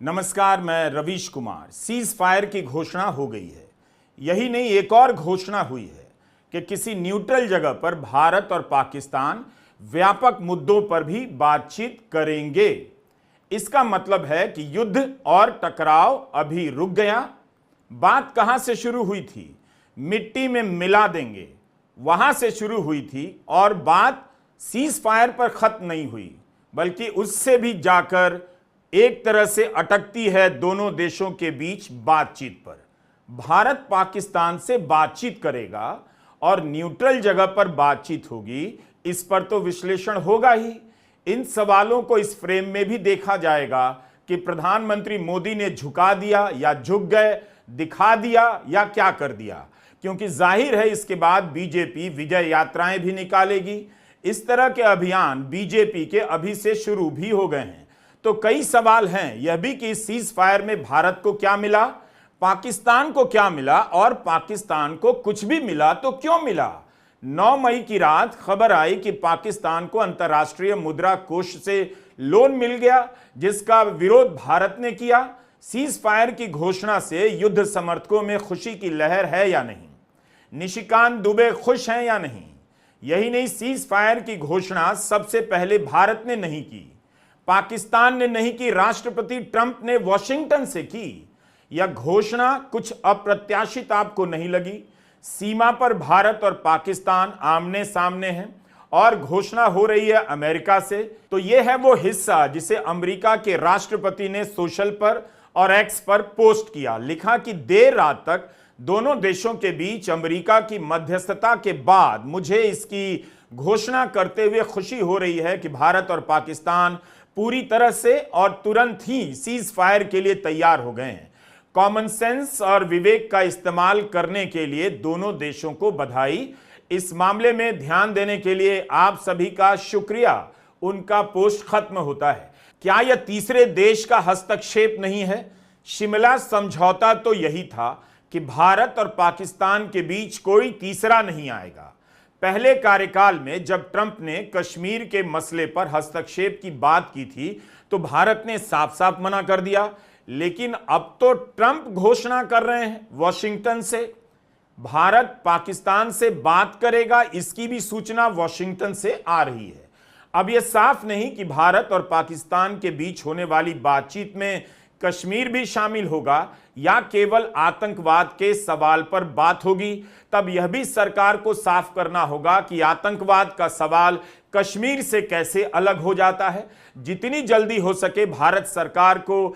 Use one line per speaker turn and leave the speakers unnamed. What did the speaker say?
नमस्कार, मैं Ravish Kumar. Cease fire की घोषणा हो गई है। यही नहीं, एक और घोषणा हुई है कि किसी न्यूट्रल जगह पर भारत और पाकिस्तान व्यापक मुद्दों पर भी बातचीत करेंगे। इसका मतलब है कि युद्ध और टकराव अभी रुक गया। बात कहां से शुरू हुई थी? मिट्टी में मिला देंगे, वहां से शुरू हुई थी और बात सीज फायर पर खत्म नहीं हुई, बल्कि उससे भी जाकर एक तरह से अटकती है दोनों देशों के बीच बातचीत पर। भारत पाकिस्तान से बातचीत करेगा और न्यूट्रल जगह पर बातचीत होगी, इस पर तो विश्लेषण होगा ही। इन सवालों को इस फ्रेम में भी देखा जाएगा कि प्रधानमंत्री मोदी ने झुका दिया या झुक गए, दिखा दिया या क्या कर दिया, क्योंकि जाहिर है इसके बाद बीजेपी विजय यात्राएं भी निकालेगी। इस तरह के अभियान बीजेपी के अभी से शुरू भी हो गए हैं। तो कई सवाल हैं यह भी कि इस सीज फायर में भारत को क्या मिला, पाकिस्तान को क्या मिला, और पाकिस्तान को कुछ भी मिला तो क्यों मिला। 9 मई की रात खबर आई कि पाकिस्तान को अंतर्राष्ट्रीय मुद्रा कोष से लोन मिल गया, जिसका विरोध भारत ने किया। सीज फायर की घोषणा से युद्ध समर्थकों में खुशी की लहर है या नहीं? निशिकांत दुबे खुश हैं या नहीं? यही नहीं, सीज फायर की घोषणा सबसे पहले भारत ने नहीं की, पाकिस्तान ने नहीं की, राष्ट्रपति ट्रंप ने वॉशिंगटन से की। यह घोषणा कुछ अप्रत्याशित आपको नहीं लगी? सीमा पर भारत और पाकिस्तान आमने सामने हैं और घोषणा हो रही है अमेरिका से। तो यह है वो हिस्सा जिसे अमेरिका के राष्ट्रपति ने सोशल पर और एक्स पर पोस्ट किया। लिखा कि देर रात तक दोनों देशों के बीच अमेरिका की मध्यस्थता के बाद मुझे इसकी घोषणा करते हुए खुशी हो रही है कि भारत और पाकिस्तान पूरी तरह से और तुरंत ही सीज फायर के लिए तैयार हो गए हैं। कॉमन सेंस और विवेक का इस्तेमाल करने के लिए दोनों देशों को बधाई। इस मामले में ध्यान देने के लिए आप सभी का शुक्रिया। उनका पोस्ट खत्म होता है। क्या यह तीसरे देश का हस्तक्षेप नहीं है? शिमला समझौता तो यही था कि भारत और पाकिस्तान के बीच कोई तीसरा नहीं आएगा। पहले कार्यकाल में जब ट्रंप ने कश्मीर के मसले पर हस्तक्षेप की बात की थी तो भारत ने साफ साफ मना कर दिया, लेकिन अब तो ट्रंप घोषणा कर रहे हैं वॉशिंगटन से भारत पाकिस्तान से बात करेगा, इसकी भी सूचना वॉशिंगटन से आ रही है। अब यह साफ नहीं कि भारत और पाकिस्तान के बीच होने वाली बातचीत में कश्मीर भी शामिल होगा या केवल आतंकवाद के सवाल पर बात होगी। तब यह भी सरकार को साफ करना होगा कि आतंकवाद का सवाल कश्मीर से कैसे अलग हो जाता है। जितनी जल्दी हो सके भारत सरकार को